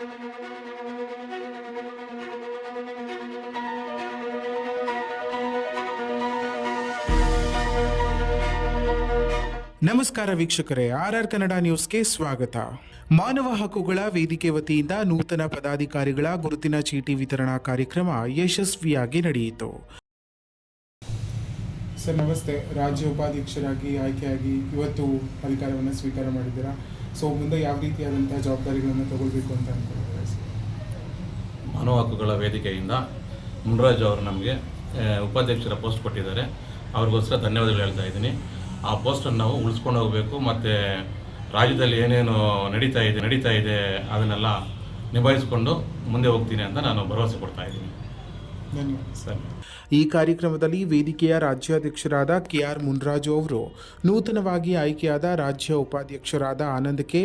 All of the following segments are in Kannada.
ನಮಸ್ಕಾರ ವೀಕ್ಷಕರೇ, RR ಕನ್ನಡ ನ್ಯೂಸ್ಗೆ ಸ್ವಾಗತ. ಮಾನವ ಹಕ್ಕುಗಳ ವೇದಿಕೆ ವತಿಯಿಂದ ನೂತನ ಪದಾಧಿಕಾರಿಗಳ ಗುರುತಿನ ಚೀಟಿ ವಿತರಣಾ ಕಾರ್ಯಕ್ರಮ ಯಶಸ್ವಿಯಾಗಿ ನಡೆಯಿತು. ಸರ್ ನಮಸ್ತೆ. ರಾಜ್ಯ ಉಪಾಧ್ಯಕ್ಷರಾಗಿ ಆಯ್ಕೆಯಾಗಿ ಇವತ್ತು ಅಧಿಕಾರವನ್ನು ಸ್ವೀಕಾರ ಮಾಡಿದ್ದೀರಾ. ಸೊ ಮುಂದೆ ಯಾವ ರೀತಿಯಾದಂಥ ಜವಾಬ್ದಾರಿಗಳನ್ನು ತಗೊಳ್ಬೇಕು ಅಂತ ಅನ್ಕೊಂಡಿದ್ದೀರಾ ಸರ್? ಮಾನವ ಹಕ್ಕುಗಳ ವೇದಿಕೆಯಿಂದ ಮುನ್ರಾಜ್ ಅವರು ನಮಗೆ ಉಪಾಧ್ಯಕ್ಷರ ಪೋಸ್ಟ್ ಕೊಟ್ಟಿದ್ದಾರೆ. ಅವ್ರಿಗೋಸ್ಕರ ಧನ್ಯವಾದಗಳು ಹೇಳ್ತಾ ಇದ್ದೀನಿ. ಆ ಪೋಸ್ಟನ್ನು ನಾವು ಉಳಿಸ್ಕೊಂಡು ಹೋಗಬೇಕು ಮತ್ತು ರಾಜ್ಯದಲ್ಲಿ ಏನೇನು ನಡೀತಾ ಇದೆ ಅದನ್ನೆಲ್ಲ ನಿಭಾಯಿಸಿಕೊಂಡು ಮುಂದೆ ಹೋಗ್ತೀನಿ ಅಂತ ನಾನು ಭರವಸೆ ಕೊಡ್ತಾ ಇದ್ದೀನಿ. ಧನ್ಯವಾದ ಸರ್. ಈ ಕಾರ್ಯಕ್ರಮದಲ್ಲಿ ವೇದಿಕೆಯ ರಾಜ್ಯಾಧ್ಯಕ್ಷರಾದ KR ಮುನ್ರಾಜು ಅವರು, ನೂತನವಾಗಿ ಆಯ್ಕೆಯಾದ ರಾಜ್ಯ ಉಪಾಧ್ಯಕ್ಷರಾದ ಆನಂದ್ ಕೆ,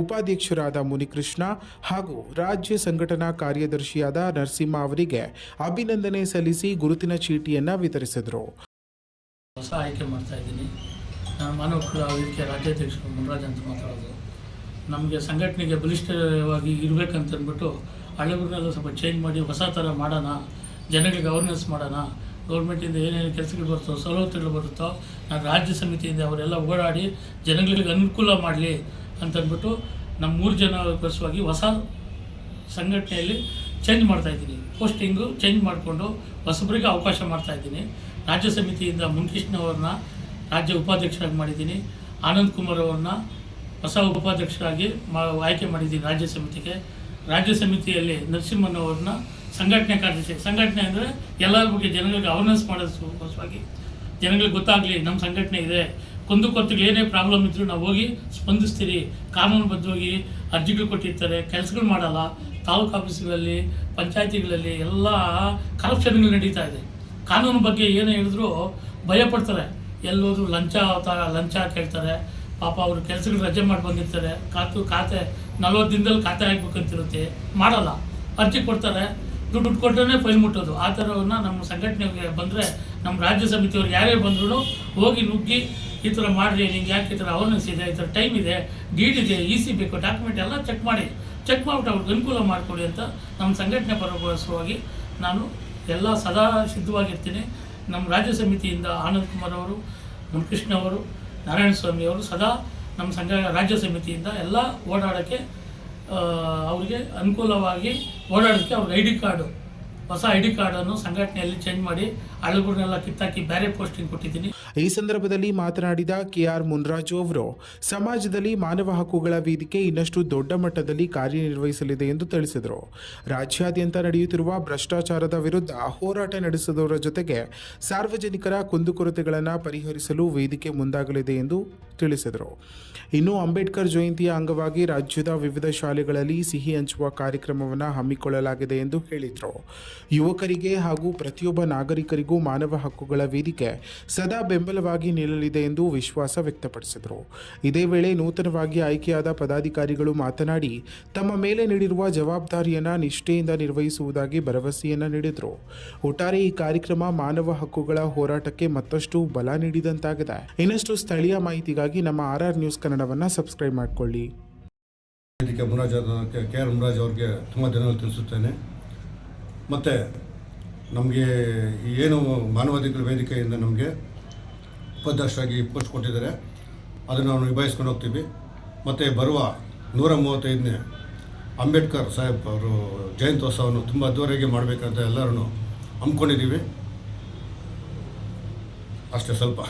ಉಪಾಧ್ಯಕ್ಷರಾದ ಮುನಿಕೃಷ್ಣ ಹಾಗೂ ರಾಜ್ಯ ಸಂಘಟನಾ ಕಾರ್ಯದರ್ಶಿಯಾದ ನರಸಿಂಹ ಅವರಿಗೆ ಅಭಿನಂದನೆ ಸಲ್ಲಿಸಿ ಗುರುತಿನ ಚೀಟಿಯನ್ನು ವಿತರಿಸಿದರು. ಹೊಸ ಆಯ್ಕೆ ಮಾಡ್ತಾ ಇದ್ದೀನಿ. ನಾನು ಮಾನವ ಹಕ್ಕುಗಳ ವೇದಿಕೆ ರಾಜ್ಯಾಧ್ಯಕ್ಷರು ಮುನ್ರಾಜ್ ಅಂತ ಮಾತಾಡೋದು. ನಮಗೆ ಸಂಘಟನೆಗೆ ಬಲಿಷ್ಠವಾಗಿ ಇರಬೇಕಂತಂದ್ಬಿಟ್ಟು ಹಳೆಗಳನ್ನೆಲ್ಲ ಸ್ವಲ್ಪ ಚೇಂಜ್ ಮಾಡಿ ಹೊಸ ಥರ ಮಾಡೋಣ, ಜನಗಳಿಗೆ ಅವೇರ್ನೆಸ್ ಮಾಡೋಣ, ಗೌರ್ಮೆಂಟಿಂದ ಏನೇನು ಕೆಲಸಗಳು ಬರುತ್ತೋ, ಸವಲತ್ತುಗಳು ಬರುತ್ತೋ, ನಾನು ರಾಜ್ಯ ಸಮಿತಿಯಿಂದ ಅವರೆಲ್ಲ ಓಡಾಡಿ ಜನಗಳಿಗೆ ಅನುಕೂಲ ಮಾಡಲಿ ಅಂತಂದ್ಬಿಟ್ಟು ನಮ್ಮ 3 ಜನಕ್ಕೋಸ್ಕರವಾಗಿ ಹೊಸ ಸಂಘಟನೆಯಲ್ಲಿ ಚೇಂಜ್ ಮಾಡ್ತಾಯಿದ್ದೀನಿ. ಪೋಸ್ಟಿಂಗು ಚೇಂಜ್ ಮಾಡಿಕೊಂಡು ಹೊಸಬರಿಗೆ ಅವಕಾಶ ಮಾಡ್ತಾಯಿದ್ದೀನಿ. ರಾಜ್ಯ ಸಮಿತಿಯಿಂದ ಮುನಿಕೃಷ್ಣ ಅವ್ರನ್ನ ರಾಜ್ಯ ಉಪಾಧ್ಯಕ್ಷರಾಗಿ ಮಾಡಿದ್ದೀನಿ. ಆನಂದ್ ಕುಮಾರ್ ಅವ್ರನ್ನ ಹೊಸ ಉಪಾಧ್ಯಕ್ಷರಾಗಿ ಆಯ್ಕೆ ಮಾಡಿದ್ದೀನಿ ರಾಜ್ಯ ಸಮಿತಿಗೆ. ರಾಜ್ಯ ಸಮಿತಿಯಲ್ಲಿ ನರಸಿಂಹನವ್ರನ್ನ ಸಂಘಟನೆ ಕಾರ್ಯದರ್ಶಿ. ಸಂಘಟನೆ ಅಂದರೆ ಎಲ್ಲರ ಬಗ್ಗೆ ಜನಗಳಿಗೆ ಅವೇರ್ನೆಸ್ ಮಾಡೋದಕ್ಕೋಸ್ಕರವಾಗಿ ಜನಗಳಿಗೆ ಗೊತ್ತಾಗಲಿ ನಮ್ಮ ಸಂಘಟನೆ ಇದೆ, ಕುಂದುಕೊರತೆಗಳು ಏನೇ ಪ್ರಾಬ್ಲಮ್ ಇದ್ದರೂ ನಾವು ಹೋಗಿ ಸ್ಪಂದಿಸ್ತೀರಿ, ಕಾನೂನುಬದ್ಧವಾಗಿ ಅರ್ಜಿಗಳು ಕೊಟ್ಟಿರ್ತಾರೆ, ಕೆಲಸಗಳು ಮಾಡಲ್ಲ. ತಾಲೂಕು ಆಫೀಸ್ಗಳಲ್ಲಿ, ಪಂಚಾಯತಿಗಳಲ್ಲಿ ಎಲ್ಲ ಕರಪ್ಷನ್ಗಳು ನಡೀತಾ ಇದೆ. ಕಾನೂನು ಬಗ್ಗೆ ಏನೇ ಹೇಳಿದ್ರು ಭಯಪಡ್ತಾರೆ. ಎಲ್ಲೋದ್ರು ಲಂಚ ಕೇಳ್ತಾರೆ. ಪಾಪ ಅವರು ಕೆಲಸಗಳು ರಜೆ ಮಾಡಿ ಬಂದಿರ್ತಾರೆ. ಖಾತೆ 40 ದಿನದಲ್ಲಿ ಖಾತೆ ಹಾಕ್ಬೇಕಂತಿರುತ್ತೆ, ಮಾಡಲ್ಲ. ಅರ್ಜಿ ಕೊಡ್ತಾರೆ, ದುಡ್ಡು ಕೊಟ್ಟರೆ ಫೈಲ್ ಮುಟ್ಟೋದು. ಆ ಥರವನ್ನ ನಮ್ಮ ಸಂಘಟನೆಗೆ ಬಂದರೆ, ನಮ್ಮ ರಾಜ್ಯ ಸಮಿತಿಯವ್ರು ಯಾರೇ ಬಂದರೂ ಹೋಗಿ ನುಗ್ಗಿ ಈ ಥರ ಮಾಡಿರಿ, ನಿಂಗೆ ಯಾಕೆ ಈ ಥರ ಅವೇರ್ನೆಸ್ ಇದೆ, ಈ ಥರ ಟೈಮ್ ಇದೆ, ಡೀಡ್ ಇದೆ, EC ಬೇಕು, ಡಾಕ್ಯುಮೆಂಟ್ ಎಲ್ಲ ಚೆಕ್ ಮಾಡಿಬಿಟ್ಟು ಅವ್ರಿಗೆ ಅನುಕೂಲ ಮಾಡಿಕೊಡಿ ಅಂತ ನಮ್ಮ ಸಂಘಟನೆ ಪರವಾಗಿ ನಾನು ಎಲ್ಲ ಸದಾ ಸಿದ್ಧವಾಗಿರ್ತೀನಿ. ನಮ್ಮ ರಾಜ್ಯ ಸಮಿತಿಯಿಂದ ಆನಂದ್ ಕುಮಾರ್ ಅವರು, ಮುನಿಕೃಷ್ಣ ಅವರು, ನಾರಾಯಣ ಸ್ವಾಮಿ ಅವರು ಸದಾ ನಮ್ಮ ರಾಜ್ಯ ಸಮಿತಿಯಿಂದ ಎಲ್ಲ ಓಡಾಡೋಕ್ಕೆ ಅವರಿಗೆ ಅನುಕೂಲವಾಗಿ ಓಡಾಡೋಕ್ಕೆ ಅವ್ರಿಗೆ ID ಕಾರ್ಡು, ಹೊಸ ID ಕಾರ್ಡನ್ನು ಸಂಘಟನೆಯಲ್ಲಿ ಚೇಂಜ್ ಮಾಡಿ ಹಳೆಗಳನ್ನೆಲ್ಲ ಕಿತ್ತಾಕಿ ಬೇರೆ ಪೋಸ್ಟಿಂಗ್ ಕೊಟ್ಟಿದ್ದೀನಿ. ಈ ಸಂದರ್ಭದಲ್ಲಿ ಮಾತನಾಡಿದ KR ಮುನ್ರಾಜು ಅವರು, ಸಮಾಜದಲ್ಲಿ ಮಾನವ ಹಕ್ಕುಗಳ ವೇದಿಕೆ ಇನ್ನಷ್ಟು ದೊಡ್ಡ ಮಟ್ಟದಲ್ಲಿ ಕಾರ್ಯನಿರ್ವಹಿಸಲಿದೆ ಎಂದು ತಿಳಿಸಿದರು. ರಾಜ್ಯಾದ್ಯಂತ ನಡೆಯುತ್ತಿರುವ ಭ್ರಷ್ಟಾಚಾರದ ವಿರುದ್ಧ ಹೋರಾಟ ನಡೆಸುವುದರ ಜೊತೆಗೆ ಸಾರ್ವಜನಿಕರ ಕುಂದುಕೊರತೆಗಳನ್ನು ಪರಿಹರಿಸಲು ವೇದಿಕೆ ಮುಂದಾಗಲಿದೆ ಎಂದು ತಿಳಿಸಿದರು. ಇನ್ನು ಅಂಬೇಡ್ಕರ್ ಜಯಂತಿಯ ಅಂಗವಾಗಿ ರಾಜ್ಯದ ವಿವಿಧ ಶಾಲೆಗಳಲ್ಲಿ ಸಿಹಿ ಹಂಚುವ ಕಾರ್ಯಕ್ರಮವನ್ನು ಹಮ್ಮಿಕೊಳ್ಳಲಾಗಿದೆ ಎಂದು ಹೇಳಿದರು. ಯುವಕರಿಗೆ ಹಾಗೂ ಪ್ರತಿಯೊಬ್ಬ ನಾಗರಿಕರಿಗೂ ಮಾನವ ಹಕ್ಕುಗಳ ವೇದಿಕೆ ಸದಾ ಬೆಂಬಲವಾಗಿ ನಿಲ್ಲಲಿದೆ ಎಂದು ವಿಶ್ವಾಸ ವ್ಯಕ್ತಪಡಿಸಿದರು. ಇದೇ ವೇಳೆ ನೂತನವಾಗಿ ಆಯ್ಕೆಯಾದ ಪದಾಧಿಕಾರಿಗಳು ಮಾತನಾಡಿ, ತಮ್ಮ ಮೇಲೆ ನೀಡಿರುವ ಜವಾಬ್ದಾರಿಯನ್ನು ನಿಷ್ಠೆಯಿಂದ ನಿರ್ವಹಿಸುವುದಾಗಿ ಭರವಸೆಯನ್ನು ನೀಡಿದರು. ಒಟ್ಟಾರೆ ಈ ಕಾರ್ಯಕ್ರಮ ಮಾನವ ಹಕ್ಕುಗಳ ಹೋರಾಟಕ್ಕೆ ಮತ್ತಷ್ಟು ಬಲ ನೀಡಿದಂತಾಗಿದೆ. ಇನ್ನಷ್ಟು ಸ್ಥಳೀಯ ಮಾಹಿತಿಗಾಗಿ ನಮ್ಮ RR ನ್ಯೂಸ್ ಕನ್ನಡವನ್ನು ಸಬ್ಸ್ಕ್ರೈಬ್ ಮಾಡಿಕೊಳ್ಳಿ. KR ಮುನ್ರಾಜ್ ಅವರಿಗೆ ತುಂಬ ಧನ್ಯವಾದ ತಿಳಿಸುತ್ತೇನೆ. ಮತ್ತು ನಮಗೆ ಏನು ಮಾನವಾಧಿಕಾರ ವೇದಿಕೆಯಿಂದ ನಮಗೆ ಉಪಾಧ್ಯಕ್ಷರಾಗಿ ಪೋಸ್ಟ್ ಕೊಟ್ಟಿದ್ದಾರೆ, ಅದನ್ನು ನಾವು ನಿಭಾಯಿಸ್ಕೊಂಡು ಹೋಗ್ತೀವಿ. ಮತ್ತು ಬರುವ 135ನೇ ಅಂಬೇಡ್ಕರ್ ಸಾಹೇಬ್ ಅವರು ಜಯಂತ್ಯೋತ್ಸವವನ್ನು ತುಂಬ ಅದ್ದೂರಿಯಾಗಿ ಮಾಡಬೇಕಂತ ಎಲ್ಲರೂ ಹಮ್ಮಿಕೊಂಡಿದ್ದೀವಿ. ಅಷ್ಟೇ. ಸ್ವಲ್ಪ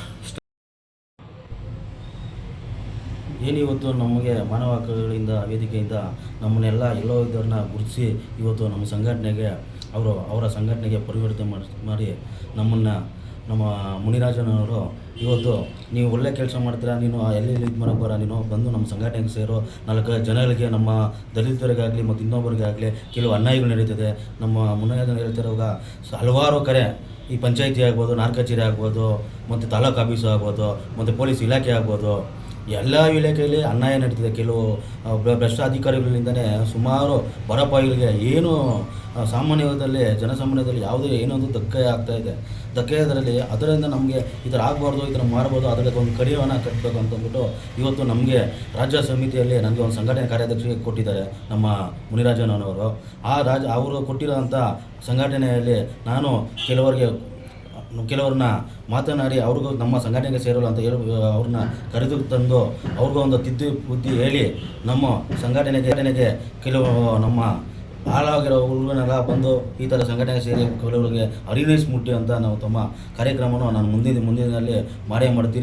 ಏನಿವತ್ತು ನಮಗೆ ಮಾನವ ಹಕ್ಕುಗಳಿಂದ ವೇದಿಕೆಯಿಂದ ನಮ್ಮನ್ನೆಲ್ಲ ಎಲ್ಲೋ ಇದ್ದವ್ರನ್ನ ಗುರುತಿಸಿ ಇವತ್ತು ನಮ್ಮ ಸಂಘಟನೆಗೆ ಅವರ ಸಂಘಟನೆಗೆ ಪರಿವರ್ತನೆ ಮಾಡಿ ನಮ್ಮ ಮುನಿರಾಜನವರು ಇವತ್ತು ನೀವು ಒಳ್ಳೆ ಕೆಲಸ ಮಾಡ್ತೀರಾ, ನೀನು ಎಲ್ಲಿ ಇದು ಮಾಡೋಕ್ಕೆ ಬರ, ನೀನು ಬಂದು ನಮ್ಮ ಸಂಘಟನೆಗೆ ಸೇರೋ 4 ಜನಗಳಿಗೆ, ನಮ್ಮ ದಲಿತರಿಗಾಗಲಿ ಮತ್ತು ಇನ್ನೊಬ್ಬರಿಗಾಗಲಿ ಕೆಲವು ಅನ್ಯಾಯಗಳು ನಡೀತದೆ. ನಮ್ಮ ಮುನಿರಾಜನ ಹೇಳ್ತಿರುವಾಗ ಹಲವಾರು ಕಡೆ ಈ ಪಂಚಾಯಿತಿ ಆಗ್ಬೋದು, ನಾರ್ಕಚೇರಿ ಆಗ್ಬೋದು, ಮತ್ತು ತಾಲೂಕು ಆಫೀಸು ಆಗ್ಬೋದು, ಮತ್ತು ಪೊಲೀಸ್ ಇಲಾಖೆ ಆಗ್ಬೋದು, ಎಲ್ಲ ಇಲಾಖೆಯಲ್ಲಿ ಅನ್ಯಾಯ ನಡೀತಿದೆ. ಕೆಲವು ಭ್ರಷ್ಟ ಅಧಿಕಾರಿಗಳಿಂದನೇ ಸುಮಾರು ಬರಪಾಯಿಗಳಿಗೆ ಏನು ಸಾಮಾನ್ಯದಲ್ಲಿ ಜನಸಾಮಾನ್ಯದಲ್ಲಿ ಯಾವುದೇ ಏನೊಂದು ಧಕ್ಕೆ ಆಗ್ತಾಯಿದೆ. ಧಕ್ಕೆ ಅದರಿಂದ ನಮಗೆ ಈ ಥರ ಆಗಬಾರ್ದು, ಈ ಥರ ಮಾಡ್ಬೋದು, ಅದಕ್ಕೆ ಒಂದು ಕಡಿವಾಣ ಕಟ್ಟಬೇಕು ಅಂತಂದ್ಬಿಟ್ಟು ಇವತ್ತು ನಮಗೆ ರಾಜ್ಯ ಸಮಿತಿಯಲ್ಲಿ ನನಗೆ ಒಂದು ಸಂಘಟನೆ ಕಾರ್ಯದರ್ಶಿಗೆ ಕೊಟ್ಟಿದ್ದಾರೆ ನಮ್ಮ ಮುನಿರಾಜನವರು. ಅವರು ಕೊಟ್ಟಿರೋಂಥ ಸಂಘಟನೆಯಲ್ಲಿ ನಾನು ಕೆಲವ್ರನ್ನ ಮಾತನಾಡಿ ಅವ್ರಿಗೂ ನಮ್ಮ ಸಂಘಟನೆಗೆ ಸೇರಲ್ಲ ಅಂತ ಹೇಳಿ ಅವ್ರನ್ನ ಕರೆದು ತಂದು ಅವ್ರಿಗೂ ಒಂದು ತಿದ್ದು ಬುದ್ಧಿ ಹೇಳಿ ನಮ್ಮ ಸಂಘಟನೆಗೆ ಕೆಲವು ನಮ್ಮ ಹಾಳಾಗಿರೋ ಹುಡುಗನೆಲ್ಲ ಬಂದು ಈ ಥರ ಸಂಘಟನೆಗೆ ಸೇರಿ ಕೆಲವರಿಗೆ ಅರಿವೇಶ್ ಮುಟ್ಟಿ ಅಂತ ನಾವು ತಮ್ಮ ಕಾರ್ಯಕ್ರಮವನ್ನು ನಾನು ಮುಂದಿನಲ್ಲಿ ಮಾಡೇ ಮಾಡ್ತೀನಿ.